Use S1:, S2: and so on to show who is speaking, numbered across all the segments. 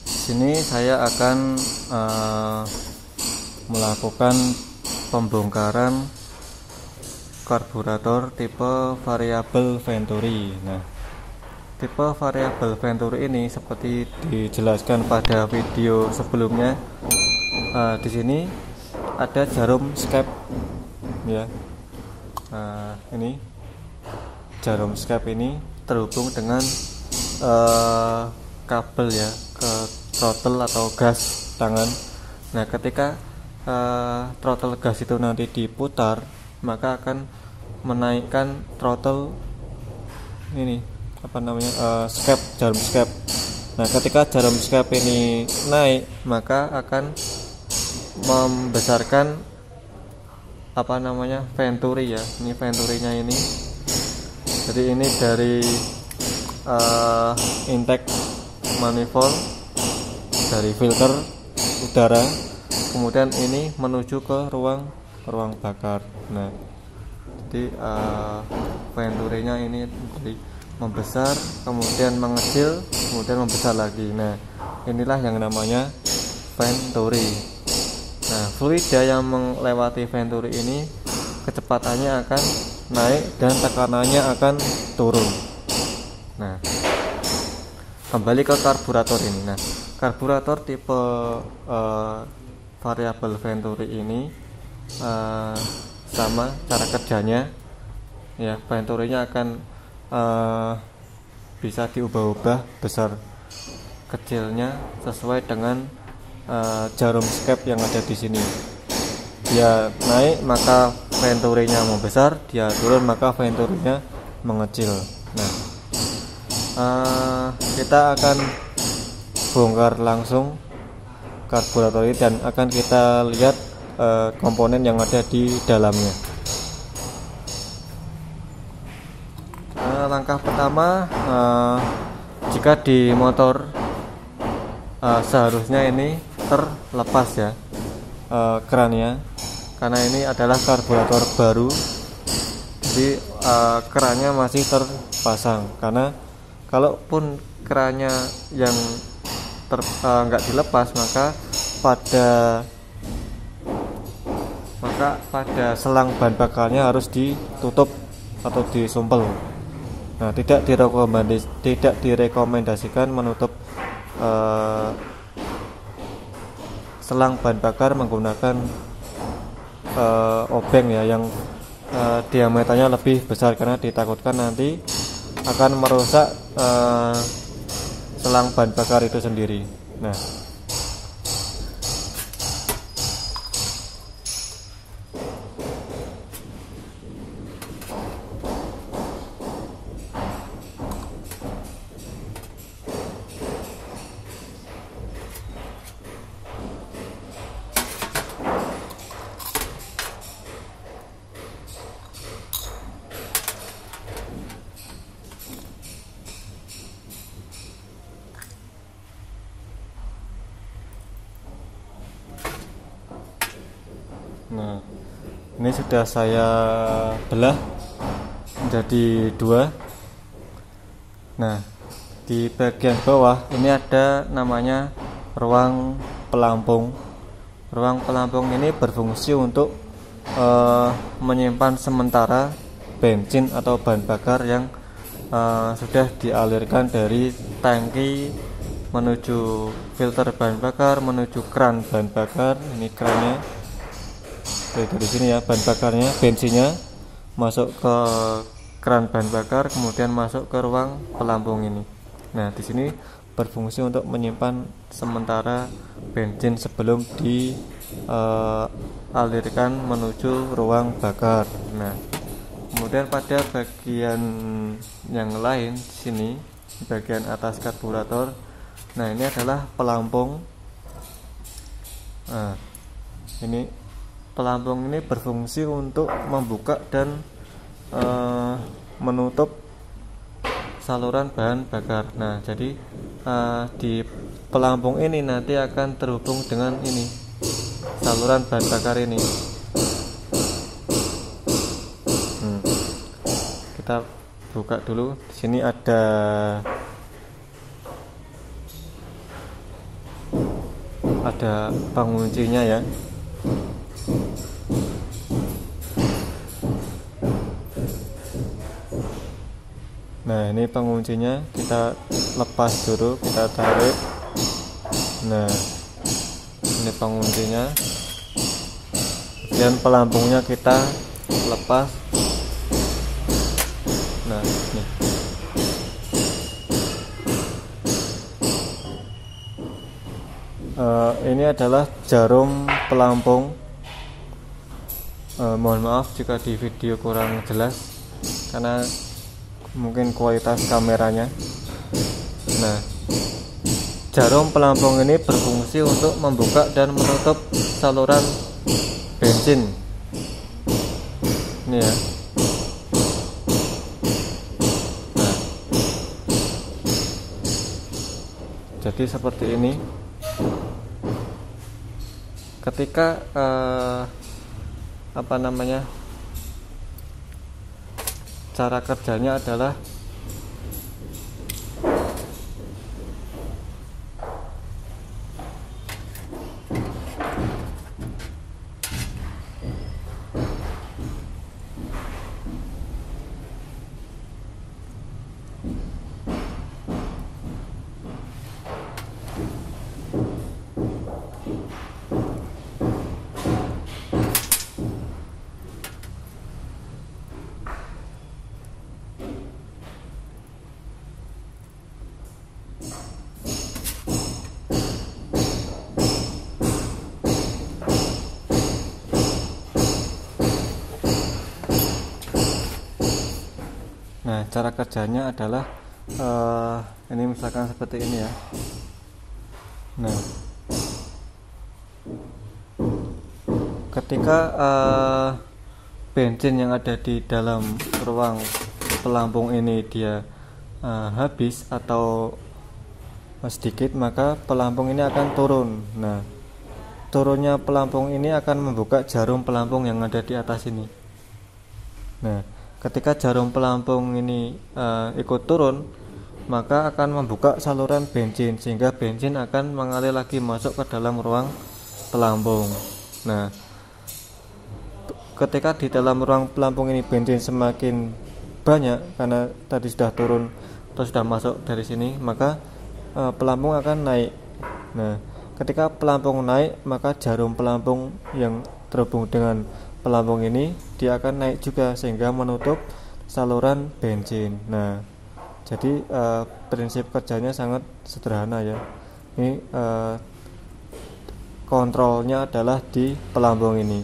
S1: sini saya akan melakukan pembongkaran karburator tipe variabel Venturi. Nah, tipe variabel Venturi ini seperti dijelaskan pada video sebelumnya. Di sini ada jarum skep, ya. Ini jarum skep ini terhubung dengan kabel, ya, ke throttle atau gas tangan. Nah, ketika throttle gas itu nanti diputar, maka akan menaikkan throttle ini skep, jarum skep. Nah, ketika jarum skep ini naik, maka akan membesarkan Venturi, ya. Ini Venturinya ini. Jadi ini dari intake manifold, dari filter udara, kemudian ini menuju ke ruang bakar. Nah, jadi Venturinya ini dari membesar, kemudian mengecil, kemudian membesar lagi. Nah, inilah yang namanya Venturi. Nah, fluida yang melewati Venturi ini kecepatannya akan naik dan tekanannya akan turun. Nah, kembali ke karburator ini. Nah, karburator tipe variabel Venturi ini sama cara kerjanya, ya. Venturinya akan bisa diubah-ubah besar kecilnya sesuai dengan jarum skep yang ada di sini. Dia naik maka Venturinya membesar, dia turun maka Venturinya mengecil. Nah, kita akan bongkar langsung karburator ini dan akan kita lihat komponen yang ada di dalamnya. Langkah pertama, jika di motor seharusnya ini terlepas, ya, kerannya, karena ini adalah karburator baru, jadi kerannya masih terpasang. Karena kalaupun kerannya yang nggak dilepas, maka pada selang bahan bakarnya harus ditutup atau disumpel. Nah, tidak direkomendasikan menutup selang bahan bakar menggunakan obeng, ya, yang diameternya lebih besar, karena ditakutkan nanti akan merusak selang bahan bakar itu sendiri. Nah, ini sudah saya belah menjadi dua. Nah, di bagian bawah ini ada namanya ruang pelampung. Ruang pelampung ini berfungsi untuk menyimpan sementara bensin atau bahan bakar yang sudah dialirkan dari tangki menuju filter bahan bakar, menuju keran bahan bakar. Ini kerannya. Dari sini, ya, bahan bakarnya, bensinnya masuk ke keran bahan bakar, kemudian masuk ke ruang pelampung ini. Nah, di sini berfungsi untuk menyimpan sementara bensin sebelum dialirkan menuju ruang bakar. Nah, kemudian pada bagian yang lain di sini, bagian atas karburator, nah, ini adalah pelampung. Nah, ini pelampung ini berfungsi untuk membuka dan menutup saluran bahan bakar. Nah, jadi di pelampung ini nanti akan terhubung dengan ini, saluran bahan bakar ini. Kita buka dulu. Di sini ada ada penguncinya ya. Nah, ini penguncinya, kita lepas dulu, kita tarik. Nah, ini penguncinya, dan pelampungnya kita lepas. Nah, ini adalah jarum pelampung. Mohon maaf jika di video kurang jelas karena mungkin kualitas kameranya. Nah, jarum pelampung ini berfungsi untuk membuka dan menutup saluran bensin. Ini ya. Nah, jadi seperti ini. Ketika cara kerjanya adalah Nah, cara kerjanya adalah ini misalkan seperti ini ya. Nah, ketika bensin yang ada di dalam ruang pelampung ini dia habis atau sedikit, maka pelampung ini akan turun. Nah, turunnya pelampung ini akan membuka jarum pelampung yang ada di atas ini. Nah, ketika jarum pelampung ini ikut turun, maka akan membuka saluran bensin sehingga bensin akan mengalir lagi masuk ke dalam ruang pelampung. Nah, ketika di dalam ruang pelampung ini bensin semakin banyak karena tadi sudah turun atau sudah masuk dari sini, maka pelampung akan naik. Nah, ketika pelampung naik, maka jarum pelampung yang terhubung dengan pelampung ini dia akan naik juga sehingga menutup saluran bensin. Nah, jadi prinsip kerjanya sangat sederhana ya. Ini kontrolnya adalah di pelampung ini.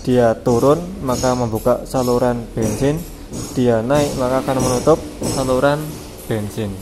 S1: Dia turun maka membuka saluran bensin, dia naik maka akan menutup saluran bensin.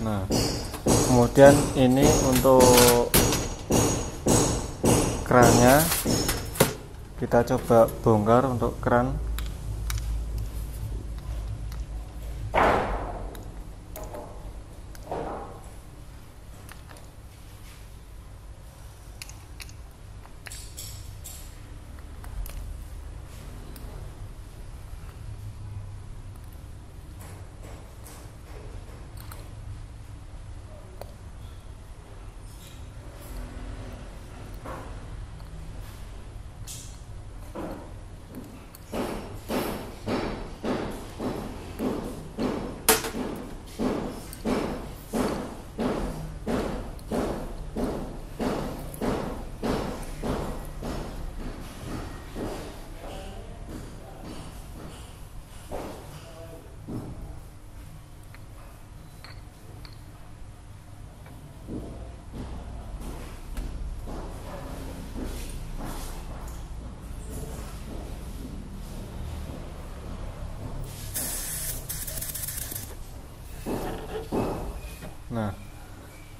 S1: Nah, kemudian ini untuk kerannya, kita coba bongkar untuk keran.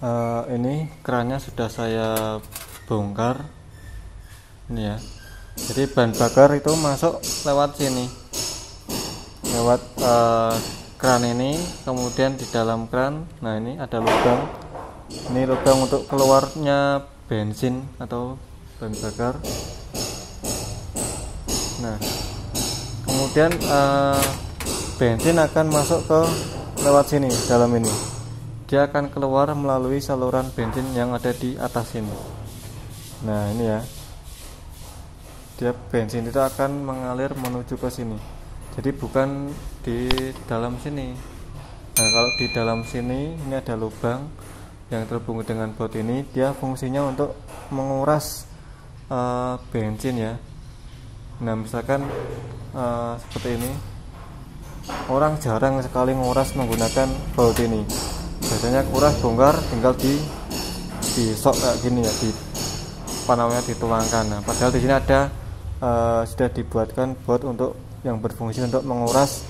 S1: Ini kerannya sudah saya bongkar ini ya. Jadi bahan bakar itu masuk lewat sini, lewat keran ini, kemudian di dalam keran, nah ini ada lubang, ini lubang untuk keluarnya bensin atau bahan bakar. Nah kemudian bensin akan masuk ke lewat sini, dalam ini dia akan keluar melalui saluran bensin yang ada di atas ini. Nah ini ya, dia bensin itu akan mengalir menuju ke sini, jadi bukan di dalam sini. Nah kalau di dalam sini ini ada lubang yang terhubung dengan baut ini, dia fungsinya untuk menguras bensin ya. Nah misalkan seperti ini, orang jarang sekali nguras menggunakan baut ini. Biasanya kuras bongkar tinggal di sok kayak gini ya, di apa namanya, dituangkan. Nah padahal di sini ada sudah dibuatkan baut untuk yang berfungsi untuk menguras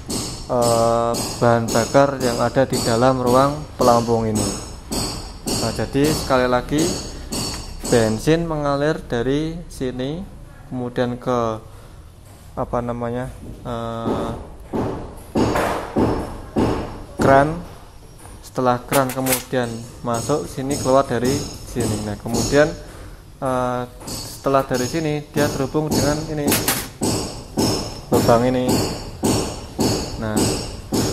S1: bahan bakar yang ada di dalam ruang pelampung ini. Nah jadi sekali lagi, bensin mengalir dari sini kemudian ke apa namanya, keran. Setelah keran kemudian masuk sini, keluar dari sini. Nah kemudian setelah dari sini dia terhubung dengan ini, lubang ini. Nah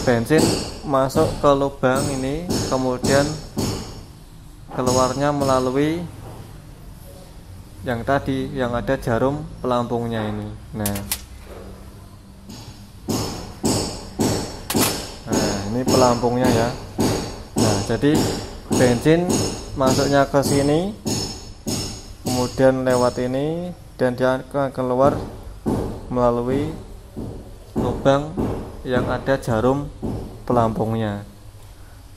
S1: bensin masuk ke lubang ini, kemudian keluarnya melalui yang tadi, yang ada jarum pelampungnya ini. Nah ini pelampungnya ya. Nah jadi bensin masuknya ke sini, kemudian lewat ini, dan dia akan keluar melalui lubang yang ada jarum pelampungnya.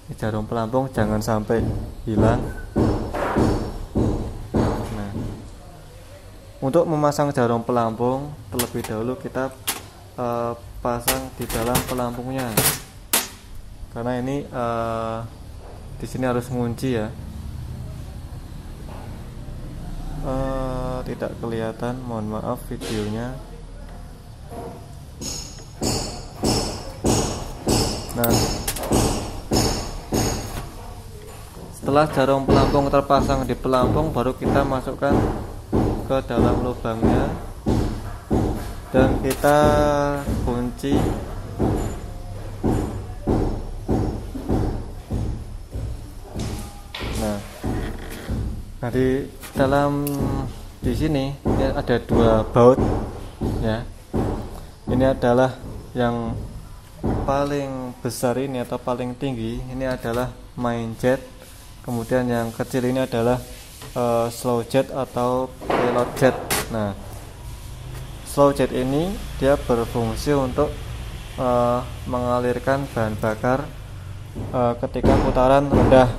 S1: Ini jarum pelampung jangan sampai hilang. Nah untuk memasang jarum pelampung, terlebih dahulu kita pasang di dalam pelampungnya, karena ini di sini harus ngunci ya. Tidak kelihatan, mohon maaf videonya. Nah setelah jarum pelampung terpasang di pelampung, baru kita masukkan ke dalam lubangnya dan kita kunci. Nah di sini ada dua baut ya. Ini adalah yang paling besar ini atau paling tinggi, ini adalah main jet. Kemudian yang kecil ini adalah slow jet atau pilot jet. Nah slow jet ini dia berfungsi untuk mengalirkan bahan bakar ketika putaran rendah,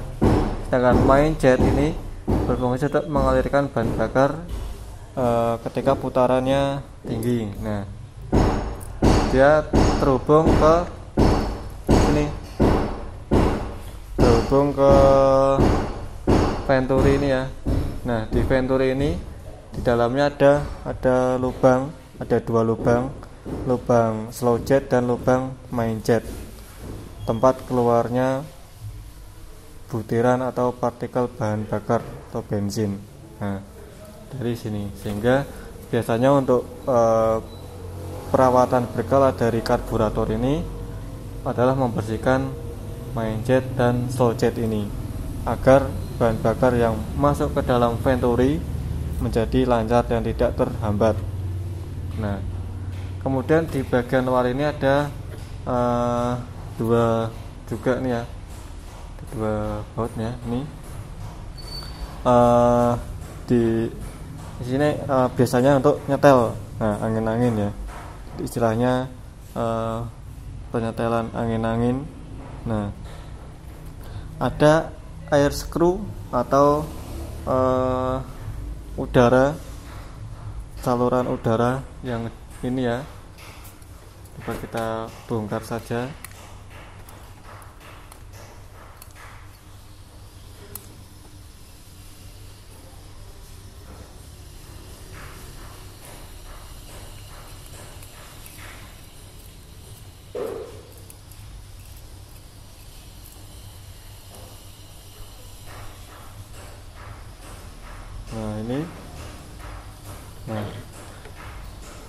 S1: sedangkan main jet ini berfungsi untuk mengalirkan bahan bakar ketika putarannya tinggi. Nah dia terhubung ke sini, terhubung ke venturi ini ya. Nah di venturi ini di dalamnya ada lubang, ada dua lubang, lubang slow jet dan lubang main jet, tempat keluarnya butiran atau partikel bahan bakar atau bensin. Nah dari sini, sehingga biasanya untuk perawatan berkala dari karburator ini adalah membersihkan main jet dan slow jet ini agar bahan bakar yang masuk ke dalam venturi menjadi lancar dan tidak terhambat. Nah kemudian di bagian luar ini ada dua juga nih ya, dua bautnya ini. Di sini biasanya untuk nyetel, nah angin-angin ya, istilahnya penyetelan angin-angin. Nah ada air screw atau udara, saluran udara yang ini ya. Coba kita bongkar saja.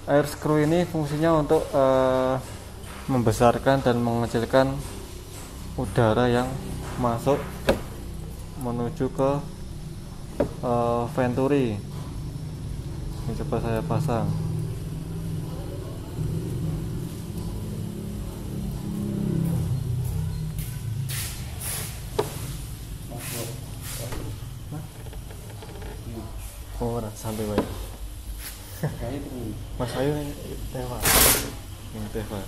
S1: air screw ini fungsinya untuk membesarkan dan mengecilkan udara yang masuk menuju ke venturi. Ini coba saya pasang. Oh, santai baik. Mas Ayu ini Teva. Ini Teva.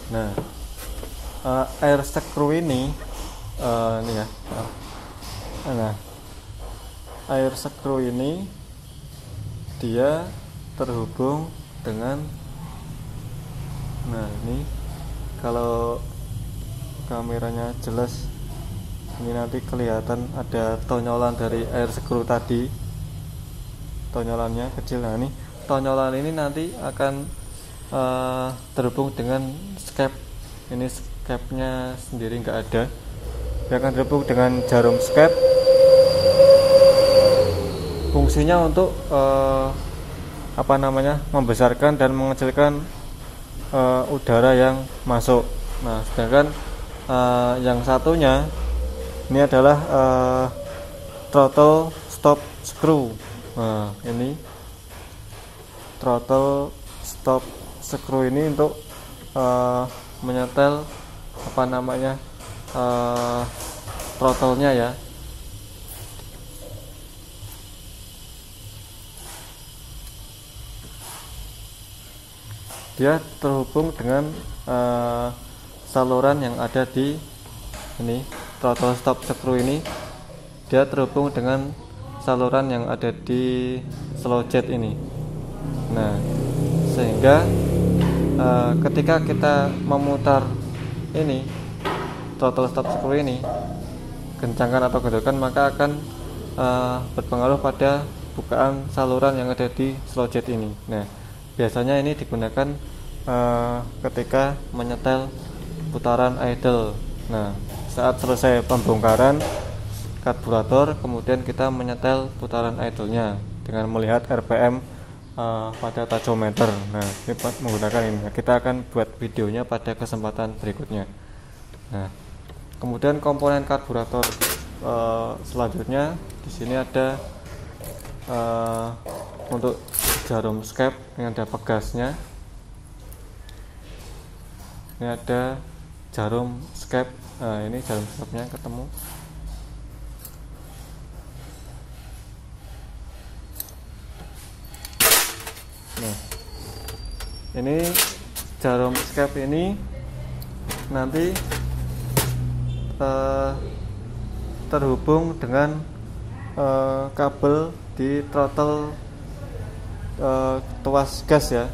S1: Nah, air screw ini ya. Nah, air screw ini dia terhubung dengan, nah ini kalau kameranya jelas, ini nanti kelihatan ada tonyolan dari air screw tadi, tonyolannya kecil. Nah ini tonyolan ini nanti akan terhubung dengan skep. Ini skepnya sendiri nggak ada, dia akan terhubung dengan jarum skep. Fungsinya untuk membesarkan dan mengecilkan udara yang masuk. Nah sedangkan yang satunya ini adalah throttle stop screw. Nah ini throttle stop screw ini untuk menyetel throttle-nya ya. Dia terhubung dengan saluran yang ada di ini, throttle stop screw ini dia terhubung dengan saluran yang ada di slow jet ini. Nah sehingga ketika kita memutar ini throttle stop screw ini, kencangkan atau gendorkan, maka akan berpengaruh pada bukaan saluran yang ada di slow jet ini. Nah biasanya ini digunakan ketika menyetel putaran idle. Nah saat selesai pembongkaran karburator, kemudian kita menyetel putaran idle-nya dengan melihat RPM pada tachometer. Nah ini menggunakan ini. Kita akan buat videonya pada kesempatan berikutnya. Nah kemudian komponen karburator selanjutnya di sini ada untuk jarum skep yang ada pegasnya. Ini ada jarum skep. Nah ini jarum skepnya ketemu. Nah ini jarum skep ini nanti terhubung dengan kabel di throttle tuas gas ya.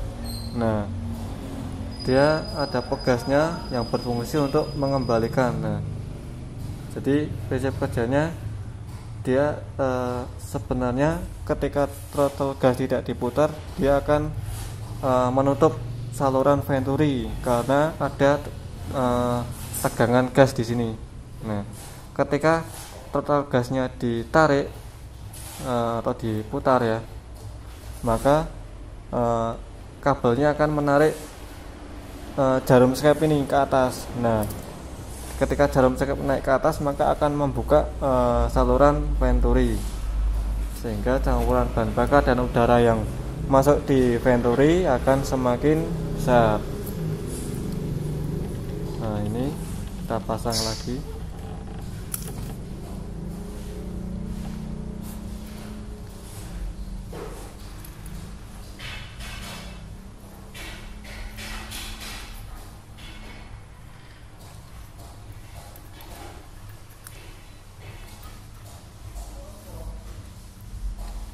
S1: Nah dia ada pegasnya yang berfungsi untuk mengembalikan. Nah jadi prinsip kerjanya dia sebenarnya ketika throttle gas tidak diputar, dia akan menutup saluran venturi karena ada tegangan gas di sini. Nah ketika throttle gasnya ditarik atau diputar ya, maka kabelnya akan menarik jarum skep ini ke atas. Nah ketika jarum skep naik ke atas, maka akan membuka saluran venturi, sehingga campuran bahan bakar dan udara yang masuk di venturi akan semakin besar. Nah ini kita pasang lagi.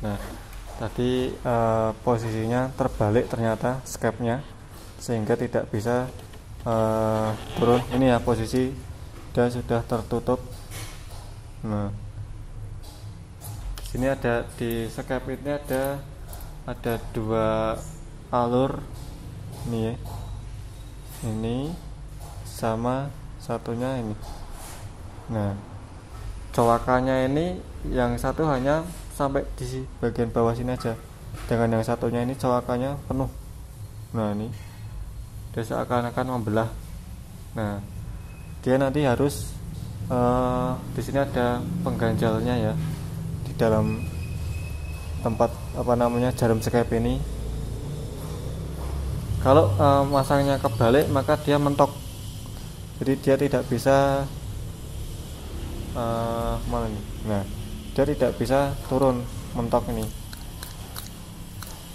S1: Nah tadi posisinya terbalik ternyata skepnya, sehingga tidak bisa turun. Ini ya posisi dan sudah tertutup. Nah sini ada di skep ini ada dua alur nih ya. Ini sama satunya ini. Nah coakannya ini yang satu hanya sampai di bagian bawah sini aja, dengan yang satunya ini coakannya penuh. Nah ini dia seakan-akan membelah. Nah dia nanti harus di sini ada pengganjalnya ya, di dalam tempat jarum skep ini. Kalau masangnya kebalik maka dia mentok, jadi dia tidak bisa mana nih. Nah dia tidak bisa turun, mentok ini.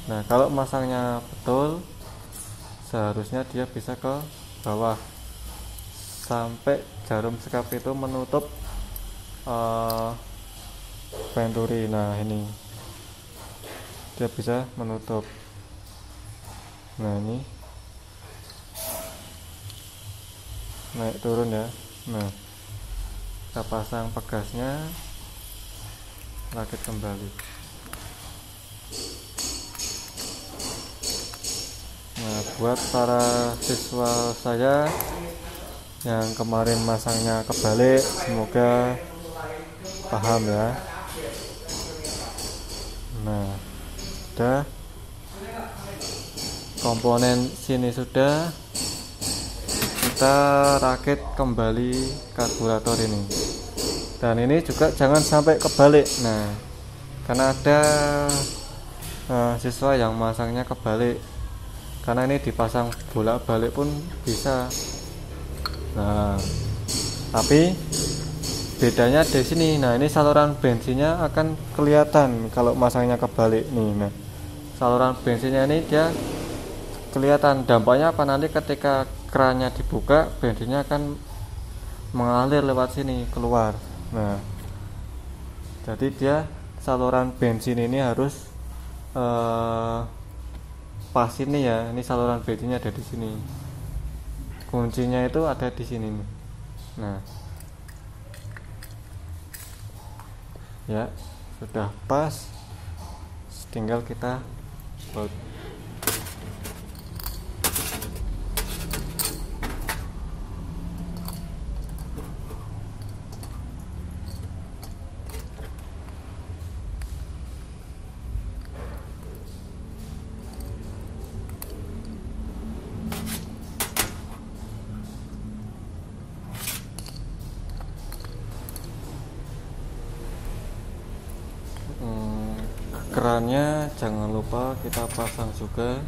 S1: Nah kalau masangnya betul seharusnya dia bisa ke bawah sampai jarum skep itu menutup venturi. Nah ini dia bisa menutup. Nah ini naik turun ya. Nah kita pasang pegasnya, rakit kembali. Nah buat para siswa saya yang kemarin masangnya kebalik, semoga paham ya. Nah udah, komponen sini sudah, kita rakit kembali karburator ini. Dan ini juga jangan sampai kebalik. Nah karena ada siswa yang masangnya kebalik, karena ini dipasang bolak-balik pun bisa. Nah tapi bedanya di sini. Nah ini saluran bensinnya akan kelihatan kalau masangnya kebalik nih. Nah saluran bensinnya ini dia kelihatan. Dampaknya apa, nanti ketika kerannya dibuka bensinnya akan mengalir lewat sini keluar. Nah jadi dia saluran bensin ini harus pas ini ya. Ini saluran bensinnya ada di sini, kuncinya itu ada di sini nih. Nah ya sudah pas, tinggal kita baut. Kerannya jangan lupa kita pasang juga.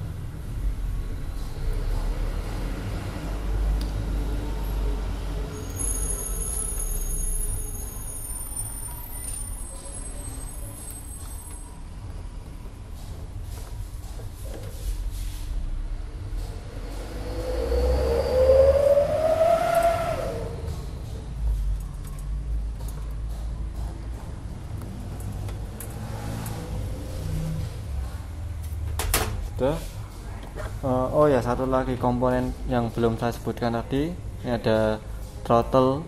S1: Oh ya, satu lagi komponen yang belum saya sebutkan tadi, ini ada throttle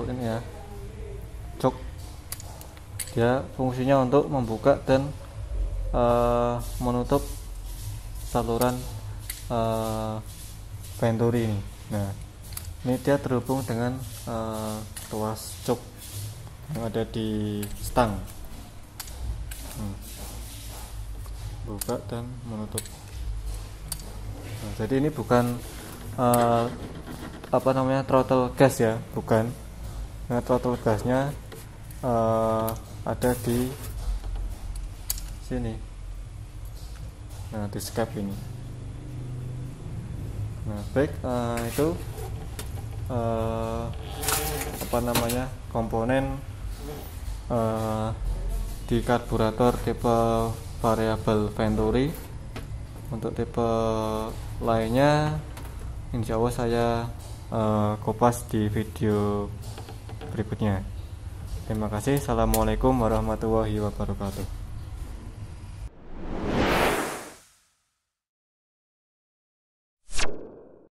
S1: ini ya, jok. Dia fungsinya untuk membuka dan menutup saluran venturi ini. Nah ini dia terhubung dengan tuas jok yang ada di stang. Buka dan menutup. Nah, jadi ini bukan throttle gas ya, bukan. Nah, throttle gasnya ada di sini. Nah, di skep ini. Nah, baik, itu komponen di karburator tipe variabel venturi. Untuk tipe lainnya insya Allah saya kupas di video berikutnya. Terima kasih. Assalamualaikum warahmatullahi wabarakatuh.